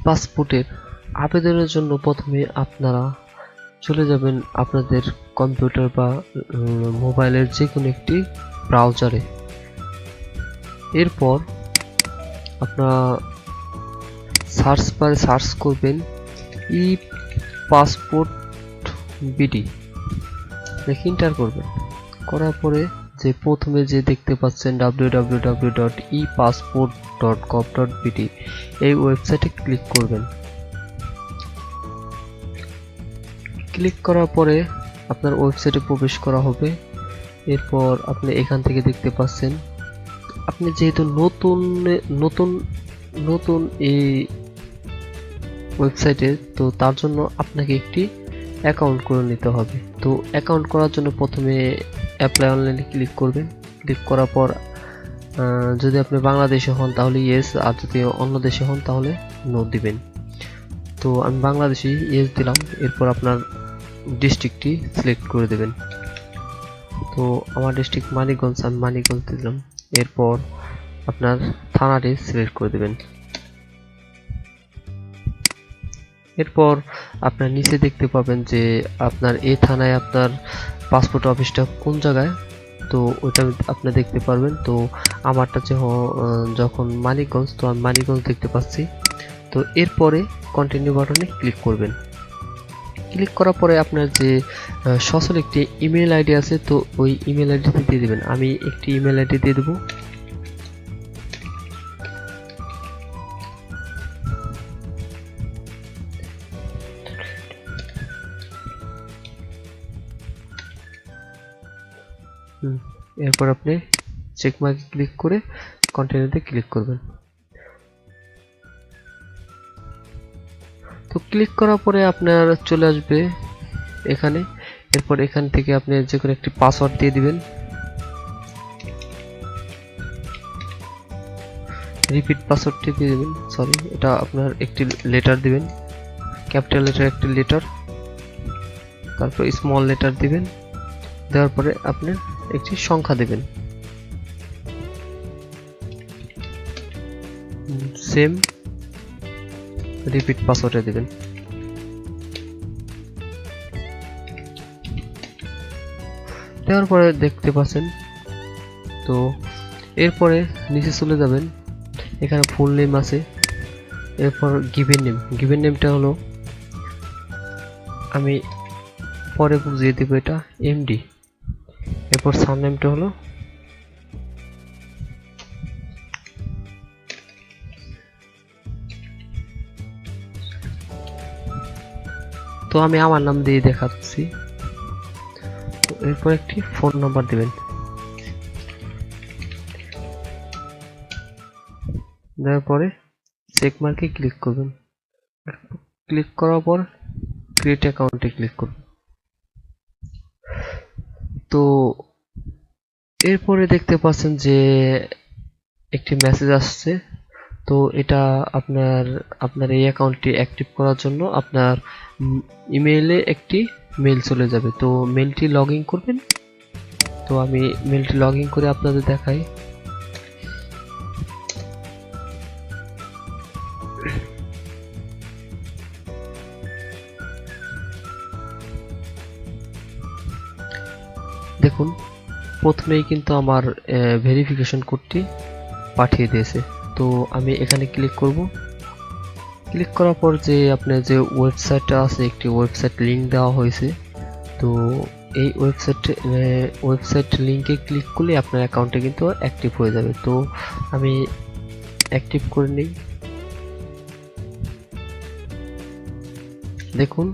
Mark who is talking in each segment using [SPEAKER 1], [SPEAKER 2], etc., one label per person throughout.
[SPEAKER 1] পাসপোর্টের আবেদনের জন্য প্রথমে আপনারা চলে যাবেন আপনাদের কম্পিউটার বা মোবাইলের যে কোনো একটি ব্রাউজারে। এরপর আপনারা সার্চ বারে সার্চ করবেন ই পাসপোর্ট বিডি লিখে এন্টার করবেন। করার পরে যে প্রথমে যে দেখতে পাচ্ছেন www.epassport.gov.bt এই ওয়েবসাইটে ক্লিক করবেন। ক্লিক করার পরে আপনার ওয়েবসাইটে প্রবেশ করা হবে। এরপর আপনি এখান থেকে দেখতে পাচ্ছেন আপনি যেহেতু নতুন এই ওয়েবসাইটে, তো তার জন্য আপনাকে একটি অ্যাকাউন্ট করে নিতে হবে। তো অ্যাকাউন্ট করার জন্য প্রথমে অ্যাপ্লাই অনলাইনে ক্লিক করবেন। ক্লিক করার পর যদি আপনি বাংলাদেশে হন তাহলে ইয়েস, আর যদি অন্য দেশে হন তাহলে নো দিবেন। তো আমি বাংলাদেশি ইয়েস দিলাম। এরপর আপনার ডিস্ট্রিক্টটি সিলেক্ট করে দেবেন। তো আমার ডিস্ট্রিক্ট মানিকগঞ্জ, আমি মানিকগঞ্জ দিলাম। এরপর আপনার থানাটি সিলেক্ট করে দেবেন। এরপর আপনার নিচে দেখতে পাবেন যে আপনার এই থানায় আপনার পাসপোর্ট অফিসটা কোন জায়গায়, তো ওইটা আপনি দেখতে পারবেন। তো আমারটা যখন মানিকগঞ্জ, তো আমি মানিকগঞ্জ দেখতে পাচ্ছি। তো এরপরে কন্টিনিউ বাটনে ক্লিক করবেন। ক্লিক করার পরে আপনার যে সচল একটি ইমেল আইডি আছে, তো ওই ইমেল আইডিতে দিয়ে দেবেন। আমি একটি ইমেল আইডি দিয়ে দেবো। এরপর আপনি চেক মার্কে ক্লিক করে কন্টিনিউতে ক্লিক করবেন। তো ক্লিক করার পরে আপনার চলে আসবে এখানে। এরপর এখান থেকে আপনি যে কোনো একটি পাসওয়ার্ড দিয়ে দিবেন। রিপিট পাসওয়ার্ডটি দিয়ে দিবেন। সরি, এটা আপনার একটি লেটার দিবেন, ক্যাপিটাল লেটার একটি লেটার, তারপর স্মল লেটার দিবেন। দেওয়ার পরে আপনি একটি সংখ্যা দিবেন, সেম রিপিট পাসওয়ার্ডে দিবেন। দেওয়ার পরে দেখতে পাচ্ছেন। তো এরপরে নিচে চলে যাবেন, এখানে ফুল নেম আছে। এরপর গিভেন নেমটা হলো, আমি পরে বুঝিয়ে দেব, এটা এমডি। এরপর সারনেমটা হলো তো আমি আমার নাম দিয়ে দেখাচ্ছি। এরপর একটি ফোন নাম্বার দিবেন। দেওয়ার পরে চেক মার্কে ক্লিক করবেন। ক্লিক করার পর ক্রিয়েট অ্যাকাউন্টে ক্লিক করবেন। তো এরপরে দেখতে পাচ্ছেন যে একটি মেসেজ আসছে। তো এটা আপনার এই অ্যাকাউন্টটি অ্যাক্টিভ করার জন্য আপনার ইমেইলে একটি মেল চলে যাবে। তো মেলটি লগ ইন করবেন। তো আমি মেলটি লগ ইন করে আপনাদের দেখাই। দেখুন, প্রথমেই কিন্তু আমার ভেরিফিকেশন কোডটি পাঠিয়ে দিয়েছে। তো আমি এখানে ক্লিক করব। ক্লিক করার পর যে আপনার যে ওয়েবসাইটটা আছে, একটি ওয়েবসাইট লিংক দেওয়া হয়েছে। তো এই ওয়েবসাইট লিংকে ক্লিক করলে আপনার অ্যাকাউন্টে কিন্তু অ্যাক্টিভ হয়ে যাবে। তো আমি অ্যাক্টিভ করে নিই। দেখুন,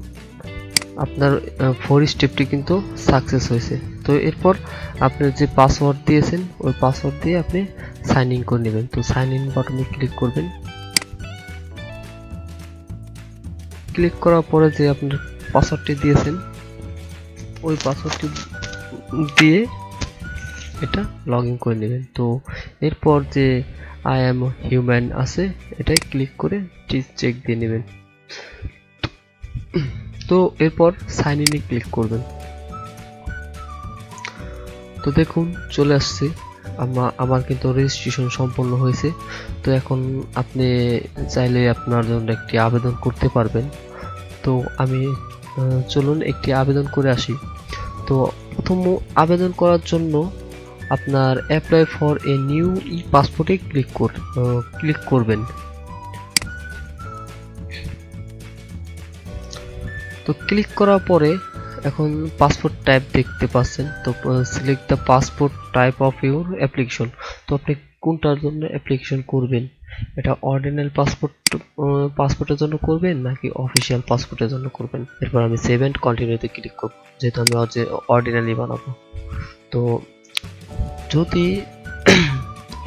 [SPEAKER 1] আপনার 4 স্টেপটি কিন্তু সাকসেস হয়েছে। তো এরপর আপনি যে পাসওয়ার্ড দিয়েছেন ওই পাসওয়ার্ড দিয়ে আপনি সাইন ইন করে নেবেন। তো সাইন ইন বাটনে ক্লিক করবেন। ক্লিক করার পরে যে আপনার পাসওয়ার্ডটি দিয়েছেন ওই পাসওয়ার্ডটি দিয়ে এটা লগ ইন করে নেবেন। তো এরপর যে আই অ্যাম হিউম্যান আছে এটাই ক্লিক করে চেক দিয়ে নেবেন। তো এরপর সাইন ইনে ক্লিক করবেন। তো দেখুন চলে আসছে। আমার কিন্তু রেজিস্ট্রেশন সম্পন্ন হয়েছে। তো এখন আপনি চাইলে আপনার জন্য একটি আবেদন করতে পারবেন। তো আমি চলুন একটি আবেদন করে আসি। তো প্রথম আবেদন করার জন্য আপনার অ্যাপ্লাই ফর এ নিউ ই পাসপোর্টে ক্লিক করবেন। তো ক্লিক করার পরে এখন পাসপোর্ট টাইপ দেখতে পাচ্ছেন। তো select the passport type of your application. তো আপনি কোনটার জন্য অ্যাপ্লিকেশন করবেন, এটা অর্ডিনাল পাসপোর্টের জন্য করবেন নাকি অফিসিয়াল পাসপোর্টের জন্য করবেন। এরপর আমি সেভ এন্ড কন্টিনিউতে ক্লিক করব, যেহেতু আমি অর্ডিনালি বানাবো। তো যদি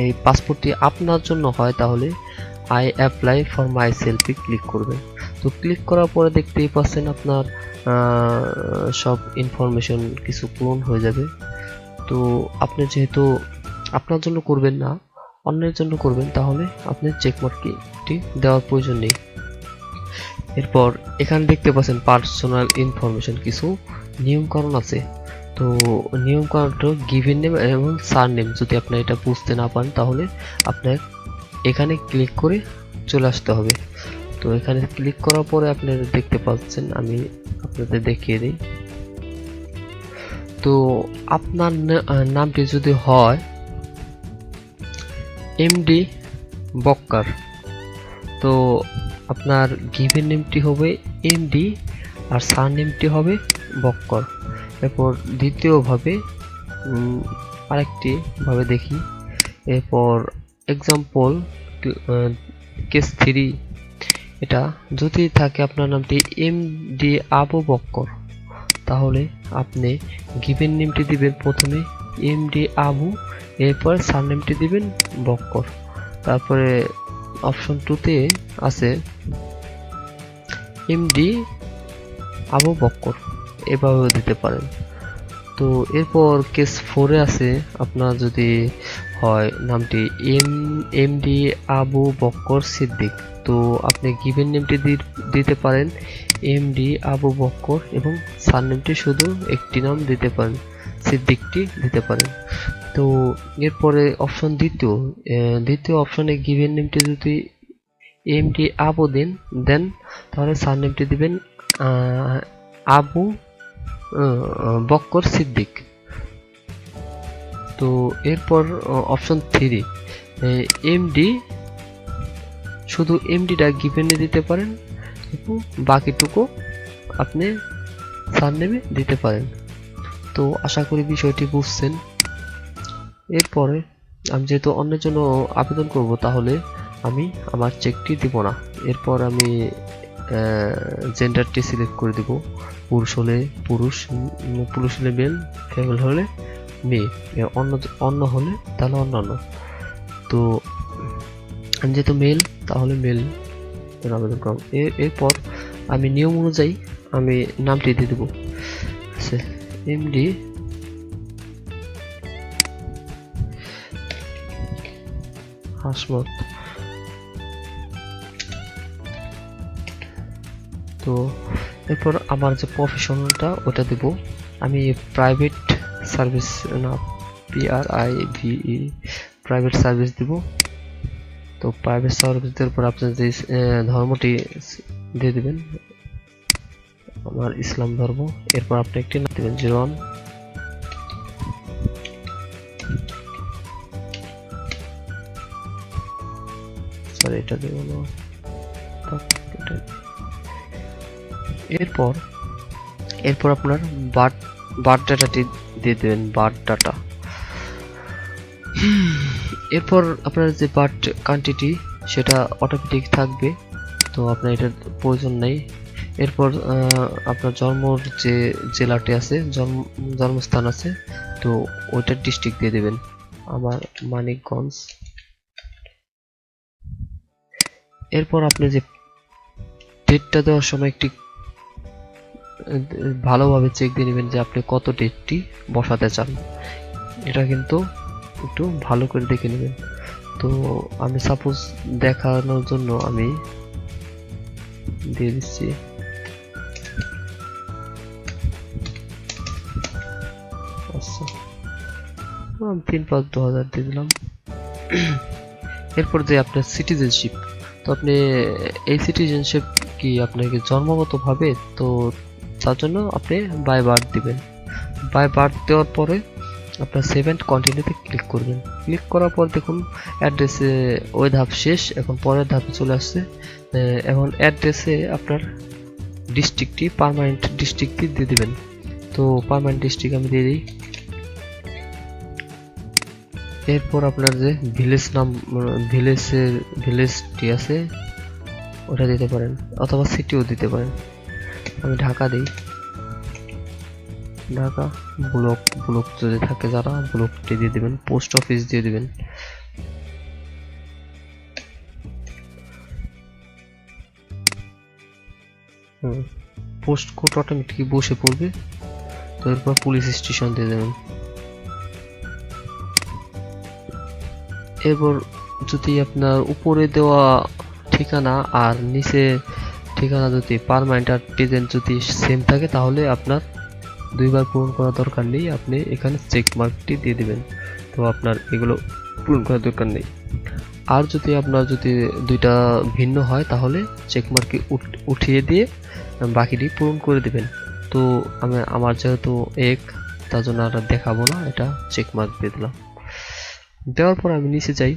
[SPEAKER 1] এই পাসপোর্টটি আপনার জন্য হয় তাহলে আই অ্যাপ্লাই ফর মাই সেলফে ক্লিক করবেন। তো ক্লিক করার পরে দেখতেই পাচ্ছেন আপনার সব ইনফরমেশন কিছু পূরণ হয়ে যাবে। তো আপনি যেহেতু আপনার জন্য করবেন না, অন্যের জন্য করবেন, তাহলে আপনি চেকমার্কটি দেওয়ার প্রয়োজন নেই। এরপর এখানে দেখতে পাচ্ছেন পার্সোনাল ইনফরমেশন, কিছু নিয়মকানুন আছে। তো নিয়মকানুনটা গিভেন নেম এবং সারনেম, যদি আপনি এটা বুঝতে না পারেন তাহলে আপনার এখানে ক্লিক করে চলে আসতে হবে। তো এখানে ক্লিক করার পরে আপনারা দেখতে পাচ্ছেন, আমি আপনাদের দেখিয়ে দিই। তো আপনার নামটি যদি হয় এমডি বক্কার, তো আপনার গিভেন নেমটি হবে এমডি আর সারনেমটি হবে বক্কর। এরপর দ্বিতীয়ভাবে আরেকটি ভাবে দেখি। এরপর এক্সাম্পল কেস 3, এটা যদি থাকে আপনার নামটি এমডি আবু বক্কর, তাহলে আপনি গিভেন নেমটি দিবেন প্রথমে এমডি আবু, এরপর সারনেমটি দিবেন বক্কর। তারপরে অপশন 2তে আছে এমডি আবু বক্কর, এভাবেও দিতে পারেন। তো এরপর কেস 4-এ আছে আপনার যদি হয় নামটি এমডি আবু বক্কর সিদ্দিক, তো আপনি গিভেন নেমটি দিতে পারেন এমডি আবু বক্কর এবং সারনেমটি শুধু একটি নাম দিতে পারেন, সিদ্দিকটি দিতে পারেন। তো এরপরে অপশন দ্বিতীয় অপশনে গিভেন নেমটি যদি এমডি আবু দেন তাহলে সারনেমটি দিবেন আবু বক্কর সিদ্দিক। তো এরপর অপশন 3, এমডি শুধু এমডিটা গিভেনে দিতে পারেন এবং বাকিটুকু আপনি সারনেমে দিতে পারেন। তো আশা করি বিষয়টি বুঝছেন। এরপরে আমি যেহেতু অন্যের জন্য আবেদন করব, তাহলে আমি আমার চেকটি দিব না। এরপর আমি জেন্ডারটি সিলেক্ট করে দিব, পুরুষ হলে পুরুষ হলে মেল, ফিমেল হলে মেয়ে, অন্য হলে তাহলে অন্যান্য। তো আমি যেহেতু মেল, তাহলে মেল আবেদন করব। এরপর আমি নিয়ম অনুযায়ী আমি নামটি দিয়ে দেবো, এমডি হাসমত। তো এরপর আমার যে প্রফেশনালটা ওটা দেব, আমি প্রাইভেট সার্ভিস না PRIVE প্রাইভেট সার্ভিস দিব। তো প্রাইভেট সার্ভিস দেওয়ার পর আপনি যে ধর্মটি দিয়ে দিবেন, আমার ইসলাম ধর্ম। এরপর আপনি একটি নাম দেবেন 01, সরি এটা দেব না। এরপর আপনার বার্থ ডাটাটি দিয়ে দেবেন, বার্থ ডাটা। এরপর আপনার যে বার্থ কান্ট্রিটি সেটা অটোমেটিক থাকবে, তো আপনার এটার প্রয়োজন নেই। এরপর আপনার জন্মর যে জেলাটি আছে, জন্মস্থান আছে, তো ওইটার ডিস্ট্রিক্ট দিয়ে দেবেন, আমার মানিকগঞ্জ। এরপর আপনি যে ডেটটা দেওয়ার সময় একটি ভালোভাবে চেক দিয়ে নেবেন যে আপনি কত ডেটটি বসাতে চান, এটা কিন্তু একটু ভালো করে দেখে নেবেন। তো আমি সাপোজ দেখানোর জন্য আমি দিয়ে দিচ্ছি আচ্ছা 3/5/2000 দিয়ে দিলাম। এরপর যে আপনার সিটিজেনশিপ, তো আপনি এই সিটিজেনশিপ কি আপনাকে জন্মগতভাবে, তো তার জন্য আপনি বাই বার্থ দিবেন। বাই বার্থ দেওয়ার পরে আপনার সেভ এন্ড কন্টিনিউতে ক্লিক করবেন। ক্লিক করার পর দেখুন অ্যাড্রেসে ওই ধাপ শেষ, এখন পরের ধাপে চলে আসছে। এখন অ্যাড্রেসে আপনার ডিস্ট্রিক্টটি পার্মানেন্ট ডিস্ট্রিক্টটি দিয়ে দিবেন। তো পার্মানেন্ট ডিস্ট্রিক্ট আমি দিয়ে দিই। এরপর আপনার যে ভিলেজ নাম, ভিলেজটি আছে ওটা দিতে পারেন, অথবা সিটিও দিতে পারেন। আমি ঢাকা দিই, ঢাকা। ব্লক যদি থাকে যারা, ব্লকটি দিয়ে দিবেন। পোস্ট অফিস দিয়ে দিবেন। পোস্ট কোড অটোমেটিক বসে পড়বে। তো এরপর পুলিশ স্টেশন দিয়ে দেবেন। এরপর যদি আপনার উপরে দেওয়া ঠিকানা আর নিচে ঠিকানা যদি পার্মানেন্ট আর প্রেজেন্ট যদি সেম থাকে, তাহলে আপনার দুইবার পূরণ করার দরকার নেই, আপনি এখানে চেক মার্কটি দিয়ে দিবেন। তো আপনার এগুলো পূরণ করার দরকার নেই। আর যদি আপনার যদি দুইটা ভিন্ন হয়, তাহলে চেক মার্কটি উঠিয়ে দিয়ে বাকিটি পূরণ করে দিবেন। তো আমার যেহেতু এক, তার জন্য আর দেখাবো না, এটা চেক মার্ক দিয়ে দিলাম। দেওয়ার পর আমি নিচে যাই,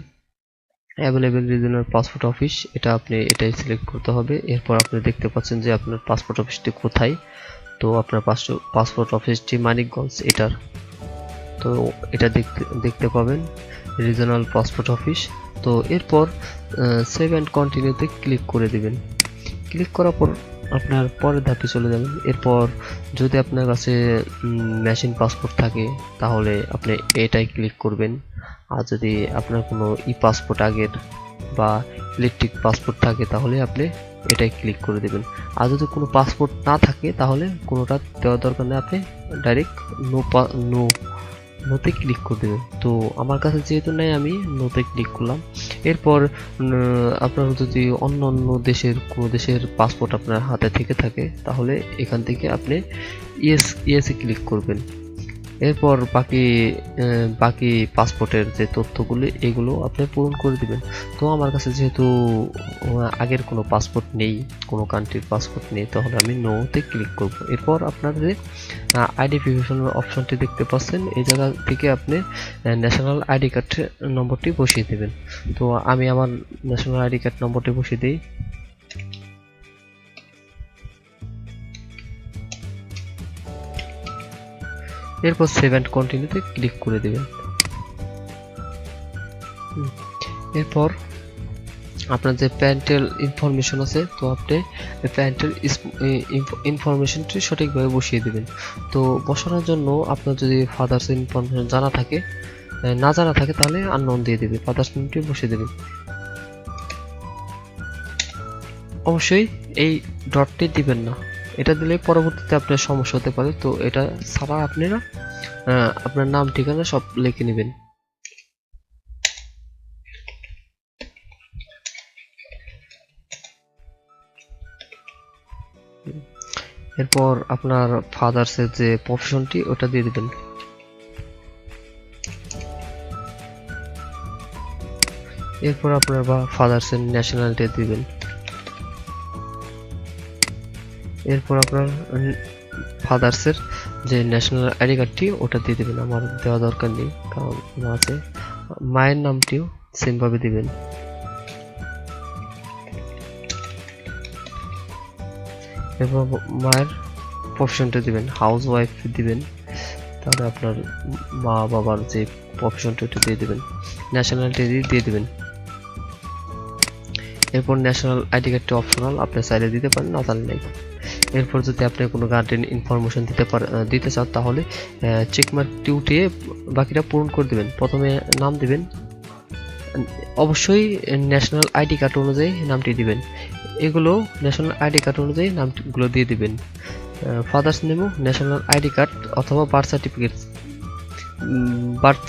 [SPEAKER 1] অ্যাভেলেবেল রিজনাল পাসপোর্ট অফিস, এটা আপনি এটাই সিলেক্ট করতে হবে। এরপর আপনি দেখতে পাচ্ছেন যে আপনার পাসপোর্ট অফিসটি কোথায়। তো আপনার পাসপোর্ট অফিসটি মানিকগঞ্জ এটার, তো এটা দেখতে পাবেন রিজনাল পাসপোর্ট অফিস। তো এরপর সেভ এন্ড কন্টিনিউতে ক্লিক করে দিবেন। ক্লিক করার পর আপনার পরের ধাপে চলে যাবেন। এরপর যদি আপনার কাছে মেশিন পাসপোর্ট থাকে, তাহলে আপনি এটাই ক্লিক করবেন। আর যদি আপনার কোনো পাসপোর্ট আগের বা ইলেকট্রিক পাসপোর্ট থাকে, তাহলে আপনি এটাই ক্লিক করে দেবেন। আর যদি কোনো পাসপোর্ট না থাকে, তাহলে কোনোটা দেওয়ার দরকার নেই, আপনি ডাইরেক্ট নোতে ক্লিক করে দেবেন। তো আমার কাছে যেহেতু নাই, আমি নোতে ক্লিক করলাম। এরপর আপনার যদি অন্য কোনো দেশের পাসপোর্ট আপনার হাতে থেকে থাকে, তাহলে এখান থেকে আপনি ইয়েসে ক্লিক করবেন। এরপর বাকি পাসপোর্টের যে তথ্যগুলি, এগুলো আপনি পূরণ করে দিবেন। তো আমার কাছে যেহেতু আগের কোনো পাসপোর্ট নেই, কোনো কান্ট্রির পাসপোর্ট নেই, তাহলে আমি নোতে ক্লিক করব। এরপর আপনার যে আইডেন্টিফিকেশনের অপশনটি দেখতে পাচ্ছেন, এই জায়গা থেকে আপনি ন্যাশনাল আইডি কার্ড নম্বরটি বসিয়ে দেবেন। তো আমি আমার ন্যাশনাল আইডি কার্ড নম্বরটি বসিয়ে দিই। এরপর সেভ এন্ড কন্টিনিউতে ক্লিক করে দেবেন। এরপর আপনার যে প্যারেন্টাল ইনফরমেশন আছে, তো আপনি প্যারেন্টাল ইনফরমেশনটি সঠিকভাবে বসিয়ে দেবেন। তো বসানোর জন্য আপনার যদি ফাদার্স ইনফরমেশন জানা থাকে, না জানা থাকে, তাহলে আননোন দিয়ে দেবে, ফাদার্স নেমটি বসিয়ে দেবেন। অবশ্যই এই ডটটি দিবেন না, এটা দিলে পরবর্তীতে আপনার সমস্যা হতে পারে। তো এটা ছাড়া আপনারা আপনার নাম ঠিকানা সব লিখে নেবেন। এরপর আপনার ফাদার্সের যে প্রফেশনটি, ওটা দিয়ে দিবেন। এরপর আপনার ফাদার্সের ন্যাশনালিটি দিবেন। এরপর আপনার ফাদার্সের যে ন্যাশনাল আইডি কার্ডটি, ওটা দিয়ে দেবেন। আমার দেওয়া দরকার নেই, কারণ আছে। মায়ের নামটিও সেম ভাবে দিবেন। এরপর মায়ের প্রফেশনটা দিবেন, হাউস ওয়াইফ দিবেন। তাহলে আপনার মা বাবার যে প্রফেশনটা, ওটা দিয়ে দেবেন। ন্যাশনালিটি দিয়ে দেবেন। এরপর ন্যাশনাল আইডি কার্ডটি অপশনাল, আপনি চাইলে দিতে পারেন, না চাইলে নাই। এরপর যদি আপনি কোনো গার্ডেন ইনফরমেশন দিতে চান, তাহলে চেকমার্কটি উঠিয়ে বাকিটা পূরণ করে দেবেন। প্রথমে নাম দিবেন, অবশ্যই ন্যাশনাল আইডি কার্ড অনুযায়ী নামটি দিবেন। এগুলো ন্যাশনাল আইডি কার্ড অনুযায়ী নামগুলো দিয়ে দিবেন। ফাদার্স নেমও ন্যাশনাল আইডি কার্ড অথবা বার্থ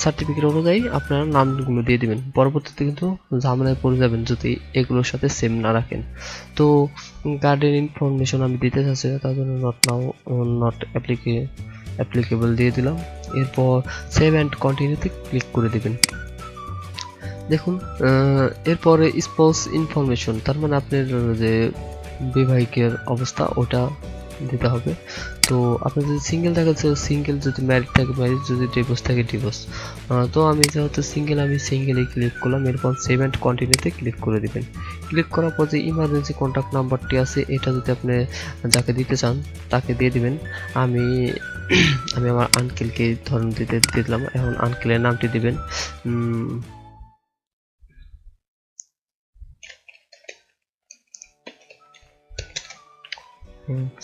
[SPEAKER 1] সার্টিফিকেট অনুযায়ী আপনারা নামগুলো দিয়ে দিবেন। পরবর্তীতে কিন্তু ঝামেলায় পড়ে যাবেন যদি এগুলোর সাথে সেম না রাখেন। তো গার্ডেন ইনফরমেশন আমি দিতে চাচ্ছি, তার জন্য নট অ্যাপ্লিকেবল দিয়ে দিলাম। এরপর সেভ অ্যান্ড কন্টিনিউতে ক্লিক করে দিবেন। দেখুন এরপরে স্পাউস ইনফরমেশন, তার মানে আপনার যে বিবাহিকের অবস্থা ওটা দিতে হবে। তো আপনি যদি সিঙ্গেল থাকেন সিঙ্গেল, যদি ম্যারিড থাকে ম্যারিড, যদি ডিভোর্স থাকে ডিভোর্স। তো আমি যেহেতু সিঙ্গেল, আমি সিঙ্গেলে ক্লিক করলাম। এরপর সেভ অ্যান্ড কন্টিনিউতে ক্লিক করে দিবেন। ক্লিক করার পর যে ইমার্জেন্সি কন্ট্যাক্ট নাম্বারটি আছে এটা যদি আপনি যাকে দিতে চান তাকে দিয়ে দিবেন। আমি আমার আঙ্কেলকে ধরুন দিয়ে দিলাম। এখন আঙ্কেলের নামটি দিবেন।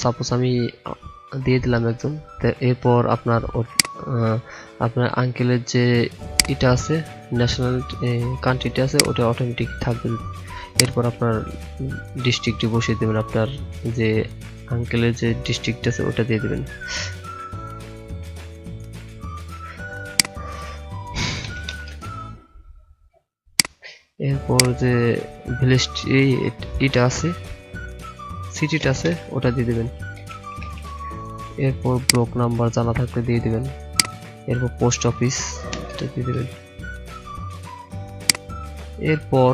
[SPEAKER 1] সাপোজ আমি দিয়ে দিলাম একজন। এরপর আপনার আঙ্কেলের যে এটা আছে ন্যাশনাল কান্ট্রিটা আছে ওটা অটোমেটিক থাকবে। এরপর আপনার ডিস্ট্রিক্টটি বসিয়ে দেবেন, আপনার যে আঙ্কেলের যে ডিস্ট্রিক্ট আছে ওটা দিয়ে দেবেন। এরপর যে ভিলেজটি এটা আছে সিটিটা আছে ওটা দিয়ে দেবেন। এরপর ব্লক নাম্বার জানা থাকলে দিয়ে দিবেন। এরপর পোস্ট অফিস এটা দিয়ে দিবেন। এরপর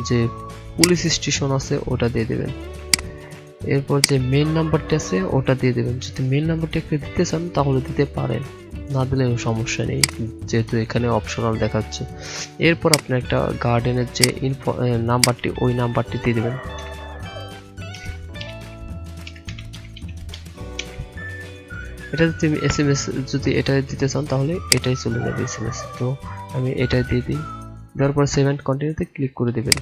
[SPEAKER 1] যে পুলিশ স্টেশন আছে ওটা দিয়ে দিবেন। এরপর যে মেইন নাম্বারটা আছে ওটা দিয়ে দিবেন। যদি মেইন নাম্বারটা একটু দিতে চান তাহলে দিতে পারেন, না দিলেও সমস্যা নেই যেহেতু এখানে অপশনাল দেখাচ্ছে। এরপর আপনি একটা গার্ডেনের যে নাম্বারটি ওই নাম্বারটি দিয়ে দিবেন। এটা যদি এসএমএস যদি এটা দিতে চান তাহলে এটাই চলে যাবে এসএমএস। তো আমি এটাই দিয়ে দিই। দেওয়ার পর সেভ অ্যান্ড কন্টিনিউতে ক্লিক করে দিবেন।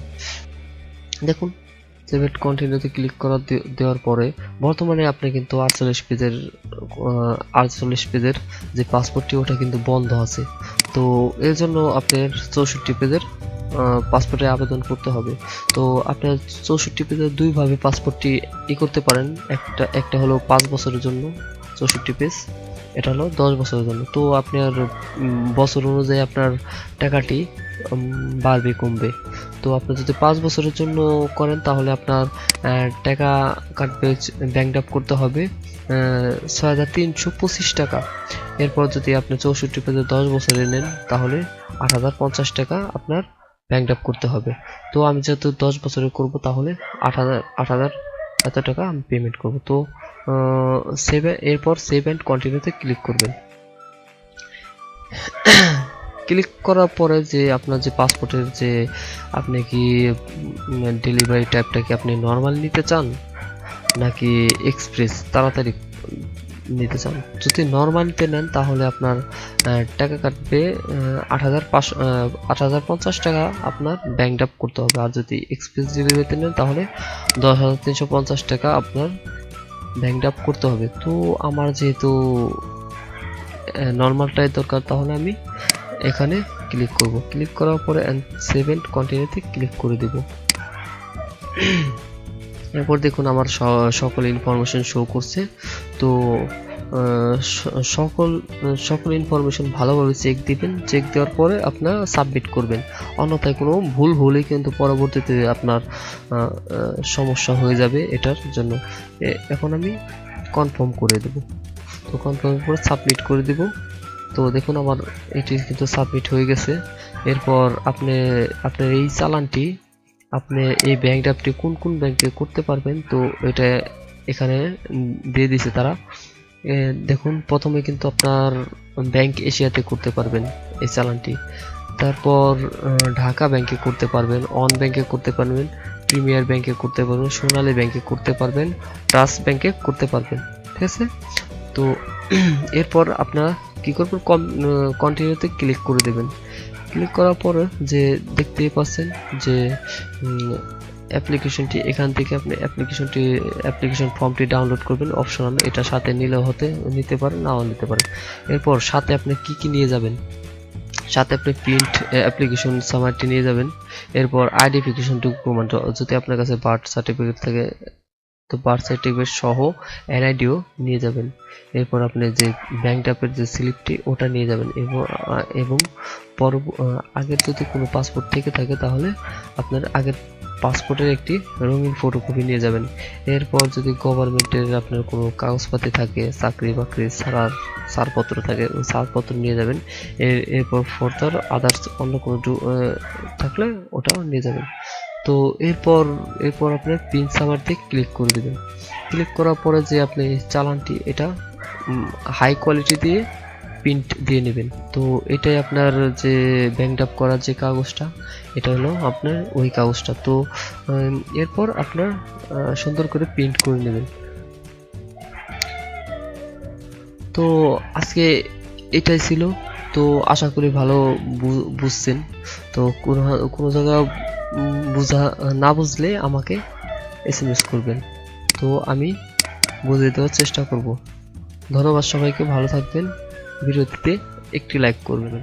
[SPEAKER 1] দেখুন সেভ অ্যান্ড কন্টিনিউতে ক্লিক দেওয়ার পরে বর্তমানে আপনি কিন্তু 48 পেজের যে পাসপোর্টটি ওটা কিন্তু বন্ধ আছে। তো এর জন্য আপনার 64 পেজের পাসপোর্টে আবেদন করতে হবে। তো আপনার 64 পেজের দুইভাবে পাসপোর্টটি করতে পারেন। একটা হলো 5 বছরের জন্য 64 পেজ, এটা হলো 10 বছরের জন্য। তো আপনার বছর অনুযায়ী আপনার টাকাটি বাড়বে কমবে। তো আপনি যদি 5 বছরের জন্য করেন তাহলে আপনার টাকা কাটবে, ব্যাংক ড্রাফট করতে হবে 6325 টাকা। এরপর যদি আপনি 64 পেজে 10 বছরের নেন তাহলে 8050 টাকা আপনার ব্যাংক ড্রাফট করতে হবে। তো আমি যেহেতু 10 বছরের করব তাহলে 8000 এত টাকা আমি পেমেন্ট করব। তো এরপর সেভ অ্যান্ড কন্টিনিউতে ক্লিক করবেন। ক্লিক করার পরে যে আপনার যে পাসপোর্টের যে আপনি কি ডেলিভারি টাইপটা কি আপনি নর্মাল নিতে চান নাকি এক্সপ্রেস তাড়াতাড়ি নিতে চান। যদি নর্মাল নিতে নেন তাহলে আপনার টাকা কাটবে 8050 টাকা আপনার ব্যাংক ড্রাফট করতে হবে। আর যদি এক্সপ্রেস ডেলিভারিতে নেন তাহলে 10350 টাকা আপনার ব্যাংক ড্রাফট করতে হবে। তো আমার যেহেতু নর্মালটাই দরকার তাহলে আমি এখানে ক্লিক করব। ক্লিক করার পরে সেভ অ্যান্ড কন্টিনিউতে ক্লিক করে দেব। এরপর দেখুন আমার সকল ইনফরমেশন শো করছে। তো সকল ইনফরমেশন ভালোভাবে চেক দিবেন। চেক দেওয়ার পরে আপনারা সাবমিট করবেন, অন্যথায় কোনো ভুল হলে কিন্তু পরবর্তীতে আপনার সমস্যা হয়ে যাবে এটার জন্য। এখন আমি কনফার্ম করে দেব। তো কনফার্ম করে সাবমিট করে দেব। তো দেখুন আমার এটি কিন্তু সাবমিট হয়ে গেছে। এরপর আপনার এই চালানটি আপনি এই ব্যাংক ড্রাফটটি কোন ব্যাংকে করতে পারবেন তো এটা এখানে দিয়ে দিয়েছে তারা। দেখুন প্রথমে কিন্তু আপনার ব্যাংক এশিয়াতে করতে পারবেন এই চালানটি। তারপর ঢাকা ব্যাংকে করতে পারবেন, অন ব্যাংকে করতে পারবেন, প্রিমিয়ার ব্যাংকে করতে পারবেন, সোনালী ব্যাংকে করতে পারবেন, ট্রাস্ট ব্যাংকে করতে পারবেন। ঠিক আছে। তো এরপর আপনারা কি করবেন, কন্টিনিউতে ক্লিক করে দেবেন। ক্লিক করার পরে যে দেখতেই পাচ্ছেন যে অ্যাপ্লিকেশনটি, এখান থেকে আপনি অ্যাপ্লিকেশন ফর্মটি ডাউনলোড করবেন অপশনাল। এটা সাথে নিতে পারেন, নাও নিতে পারেন। এরপর সাথে আপনি কি নিয়ে যাবেন, সাথে আপনি প্রিন্ট অ্যাপ্লিকেশন সামারিটি নিয়ে যাবেন। এরপর আইডেন্টিফিকেশন ডকুমেন্ট, যদি আপনার কাছে বার্থ সার্টিফিকেট থাকে তো বার্থ সার্টিফিকেট সহ এনআইডিও নিয়ে যাবেন। এরপর আপনি যে ব্যাংক ড্রাফটের যে স্লিপটি ওটা নিয়ে যাবেন এবং আগের যদি কোনো পাসপোর্ট থেকে থাকে তাহলে আপনার আগের পাসপোর্টের একটি রঙিন ফটোকপি নিয়ে যাবেন। এরপর যদি গভর্নমেন্টের আপনার কোনো কাগজপাতি থাকে, চাকরি বাকরি ছাড়পত্র থাকে, ওই ছাড়পত্র নিয়ে যাবেন। এরপর ফার্দার আদার্স অন্য কোনো থাকলে ওটাও নিয়ে যাবেন। তো এরপর আপনার প্রিন্ট সামারিতে ক্লিক করে দেবেন। ক্লিক করার পরে যে আপনি চালানটি এটা হাই কোয়ালিটি দিয়ে প্রিন্ট দিয়ে নেবেন। তো এটাই আপনার যে ব্যাংক ড্রাফট করার যে কাগজটা, এটা হলো আপনার ওই কাগজটা। তো এরপর আপনার সুন্দর করে প্রিন্ট করে নেবেন। তো আজকে এটাই ছিল। তো আশা করি ভালো বুঝছেন। তো কোনো জায়গা না বুঝলে আমাকে SMS করবেন, তো আমি বুঝিয়ে দেওয়ার চেষ্টা করব। ধন্যবাদ সবাইকে, ভালো থাকবেন। ভিডিওটিতে একটি লাইক করবেন।